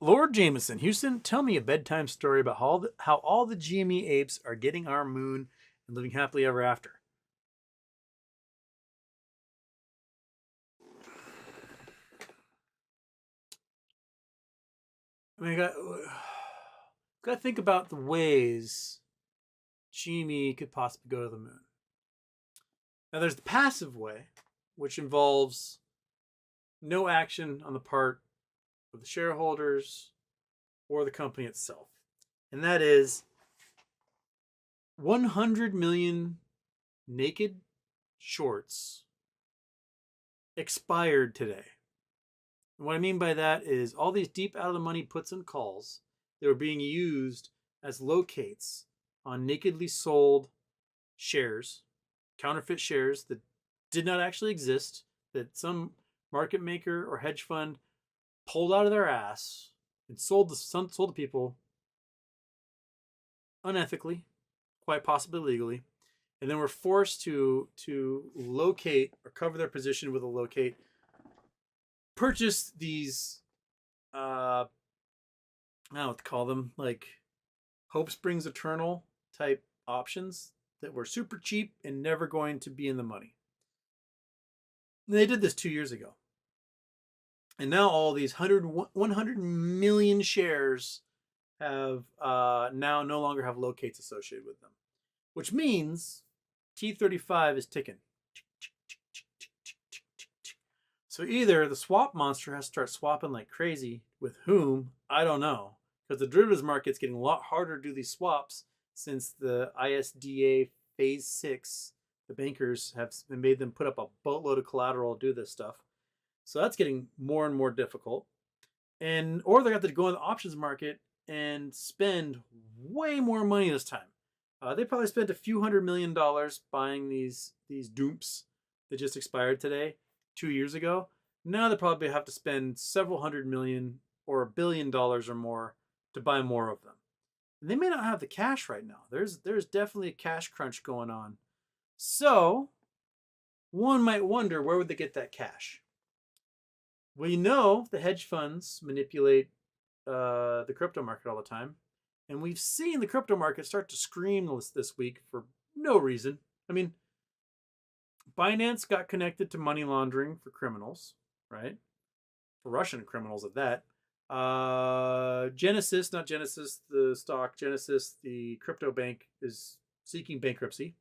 Lord Jameson, Houston, tell me a bedtime story about how all the GME apes are getting our moon and living happily ever after. I mean, got to think about the ways GME could possibly go to the moon. Now, there's the passive way, which involves no action on the part of the shareholders or the company itself. And that is 100 million naked shorts expired today. And what I mean by that is all these deep out of the money puts and calls that were being used as locates on nakedly sold shares, counterfeit shares that did not actually exist, that some market maker or hedge fund pulled out of their ass and sold the people unethically, quite possibly legally, and then were forced to locate or cover their position with a locate, purchase these I don't know what to call them, like Hope Springs Eternal type options that were super cheap and never going to be in the money. And they did this 2 years ago. And now all these 100 million shares have now no longer have locates associated with them, which means T35 is ticking. So either the swap monster has to start swapping like crazy with whom, I don't know, because the derivatives market's getting a lot harder to do these swaps since the ISDA Phase 6, the bankers have made them put up a boatload of collateral to do this stuff. So that's getting more and more difficult. Or they're going to have to go in the options market and spend way more money this time. They probably spent a few $100 million buying these dupes that just expired today, 2 years ago. Now they probably have to spend several hundred million or $1 billion or more to buy more of them. And they may not have the cash right now. There's definitely a cash crunch going on. So one might wonder, where would they get that cash? We know the hedge funds manipulate the crypto market all the time. And we've seen the crypto market start to scream this week for no reason. I mean, Binance got connected to money laundering for criminals, right? For Russian criminals at that. Genesis, not Genesis, the stock, Genesis, the crypto bank, is seeking bankruptcy.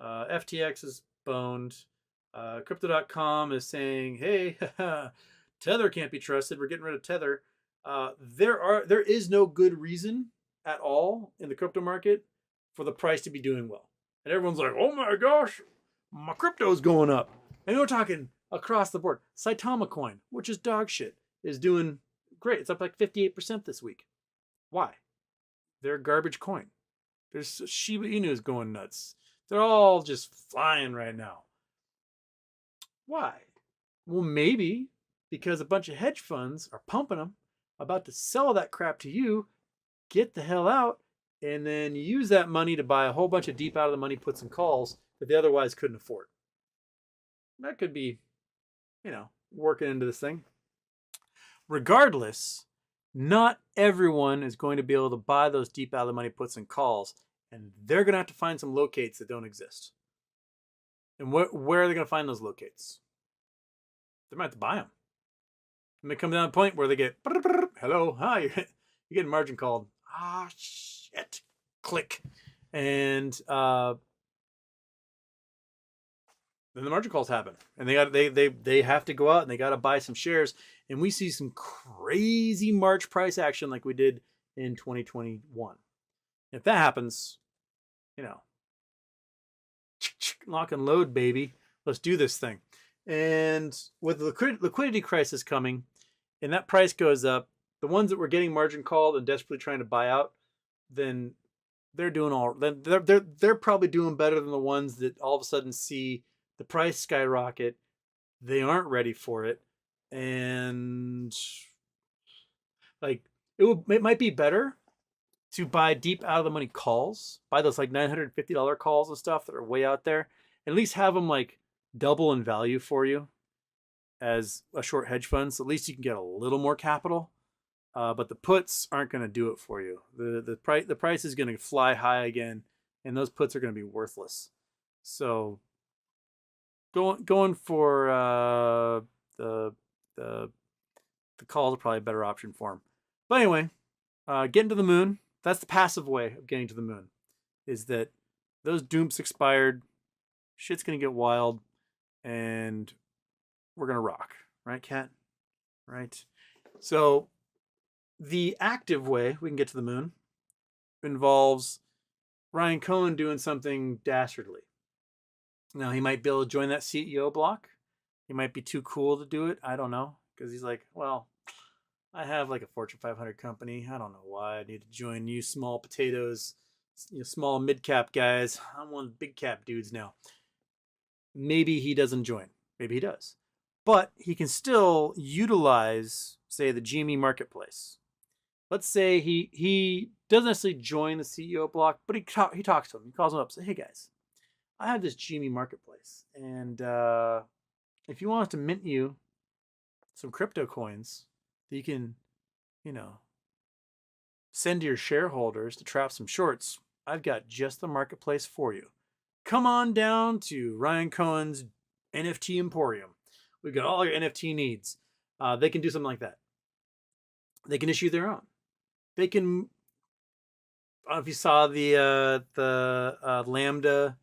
FTX is boned. Crypto.com is saying, hey, Tether can't be trusted. We're getting rid of Tether. There is no good reason at all in the crypto market for the price to be doing well. And everyone's like, oh my gosh, my crypto's going up. And we're talking across the board. Saitama coin, which is dog shit, is doing great. It's up like 58% this week. Why? They're a garbage coin. There's Shiba Inu is going nuts. They're all just flying right now. Why? Well, maybe because a bunch of hedge funds are pumping them, about to sell that crap to you, get the hell out, and then use that money to buy a whole bunch of deep out of the money puts and calls that they otherwise couldn't afford. That could be, working into this thing. Regardless, not everyone is going to be able to buy those deep out of the money puts and calls, and they're going to have to find some locates that don't exist. And where are they going to find those locates? They might have to buy them. And they come down to a point where they get, hello, hi, you're getting margin called. Ah, shit. Click. And then the margin calls happen. And they have to go out and they got to buy some shares. And we see some crazy March price action like we did in 2021. If that happens, lock and load, baby. Let's do this thing. And with the liquidity crisis coming, and that price goes up, the ones that were getting margin called and desperately trying to buy out, then they're probably doing better than the ones that all of a sudden see the price skyrocket. They aren't ready for it, and like it might be better to buy deep out of the money calls, buy those like $950 calls and stuff that are way out there, and at least have them like double in value for you as a short hedge fund. So at least you can get a little more capital but the puts aren't going to do it for you. The price is going to fly high again, and those puts are going to be worthless. So going for the the the calls are probably a better option for him. But anyway, getting to the moon. That's the passive way of getting to the moon. Is that those dooms expired? Shit's gonna get wild, and we're gonna rock, right, Kat? Right. So the active way we can get to the moon involves Ryan Cohen doing something dastardly. Now he might be able to join that CEO block. He might be too cool to do it. I don't know, because he's like, well, I have like a Fortune 500 company. I don't know why I need to join you small potatoes, small mid cap guys. I'm one of the big cap dudes now. Maybe he doesn't join. Maybe he does. But he can still utilize, say, the GME marketplace. Let's say he doesn't necessarily join the CEO block, but he talks to him. He calls him up and says, hey guys, I have this GME marketplace. And if you want us to mint you some crypto coins that you can, send to your shareholders to trap some shorts, I've got just the marketplace for you. Come on down to Ryan Cohen's NFT Emporium. We've got all your NFT needs. They can do something like that. They can issue their own. They can. I don't know if you saw the Lambda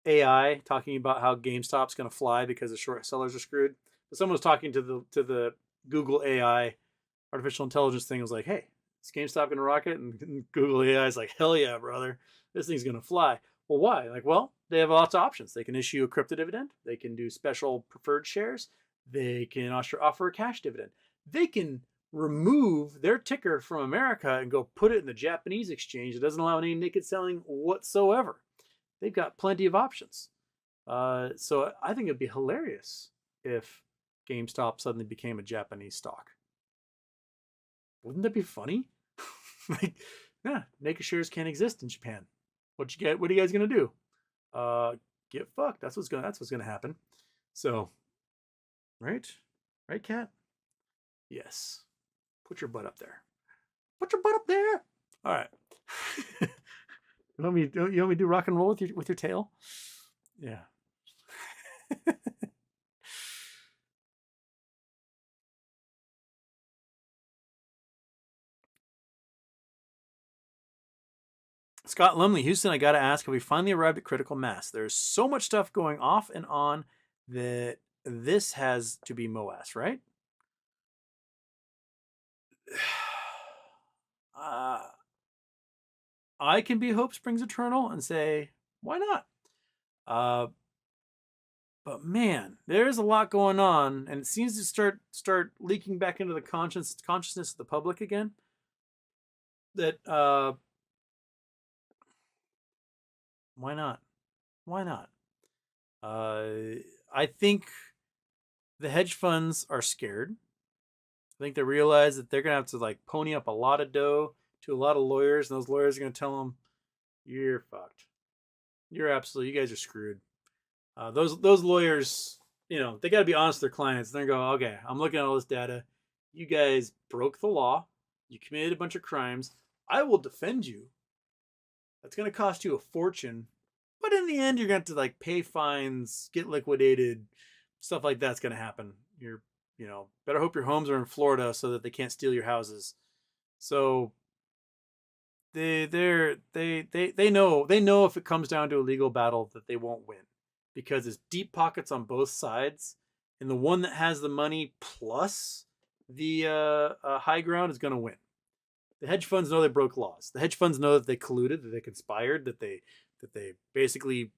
AI talking about how GameStop's going to fly because the short sellers are screwed. But someone was talking to the Google AI artificial intelligence thing. Was like, hey, is GameStop going to rock it? And Google AI is like, hell yeah, brother, this thing's going to fly. Well, why? Like, well, they have lots of options. They can issue a crypto dividend. They can do special preferred shares. They can offer a cash dividend. They can remove their ticker from America and go put it in the Japanese exchange. It doesn't allow any naked selling whatsoever. They've got plenty of options. So I think it'd be hilarious if GameStop suddenly became a Japanese stock. Wouldn't that be funny? Like, yeah, naked shares can't exist in Japan. What are you guys gonna do? Get fucked. That's what's gonna happen. So, right, Kat? Yes. Put your butt up there. Put your butt up there. All right. You want me to do rock and roll with your tail? Yeah. Scott Lumley, Houston, I got to ask, have we finally arrived at critical mass? There's so much stuff going off and on that this has to be MOAS, right? I can be Hope Springs Eternal and say, why not? But man, there's a lot going on, and it seems to start leaking back into the consciousness of the public again. That why not? Why not? I think the hedge funds are scared. I think they realize that they're gonna have to like pony up a lot of dough to a lot of lawyers, and those lawyers are gonna tell them, "You're fucked. You guys are screwed." Those lawyers, they got to be honest with their clients. They're going, okay, I'm looking at all this data. You guys broke the law. You committed a bunch of crimes. I will defend you. That's going to cost you a fortune. But in the end, you're going to have to like pay fines, get liquidated, stuff like that's going to happen. You're, better hope your homes are in Florida so that they can't steal your houses. So they know if it comes down to a legal battle that they won't win, because it's deep pockets on both sides, and the one that has the money plus the high ground is going to win. The hedge funds know they broke laws. The hedge funds know that they colluded, that they conspired, that they basically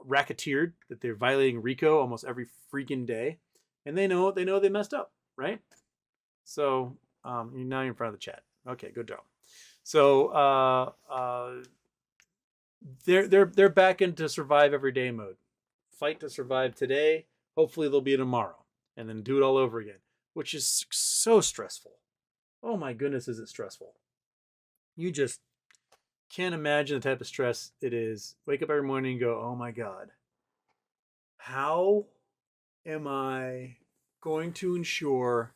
racketeered, that they're violating RICO almost every freaking day, and they know they messed up, right? So now you're in front of the chat. Okay, good job. So they're back into survive every day mode. Fight to survive today. Hopefully they'll be tomorrow, and then do it all over again, which is so stressful. Oh my goodness, is it stressful? You just can't imagine the type of stress it is. Wake up every morning and go, oh my God, how am I going to ensure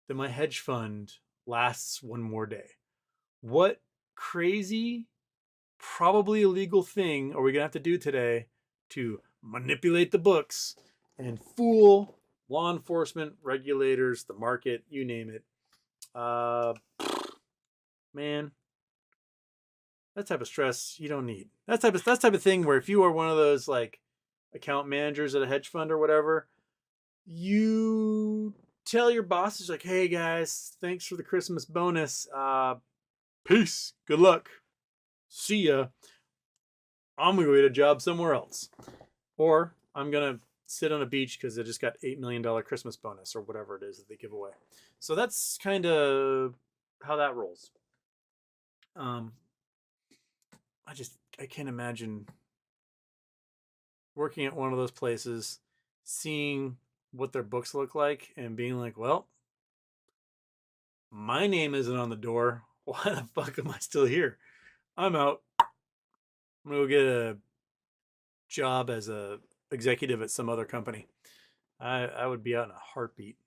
that my hedge fund lasts one more day. What crazy, probably illegal thing are we going to have to do today to manipulate the books and fool law enforcement, regulators, the market, you name it? Man, that type of stress you don't need. That type of thing where if you are one of those like account managers at a hedge fund or whatever, you tell your bosses like, "Hey guys, thanks for the Christmas bonus. Peace. Good luck. See ya. I'm gonna go get a job somewhere else, or I'm gonna sit on a beach because I just got $8 million Christmas bonus or whatever it is that they give away." So that's kind of how that rolls. Um, I can't imagine working at one of those places, seeing what their books look like, and being like, "Well, my name isn't on the door. Why the fuck am I still here? I'm out. I'm gonna go get a job as a executive at some other company." I would be out in a heartbeat.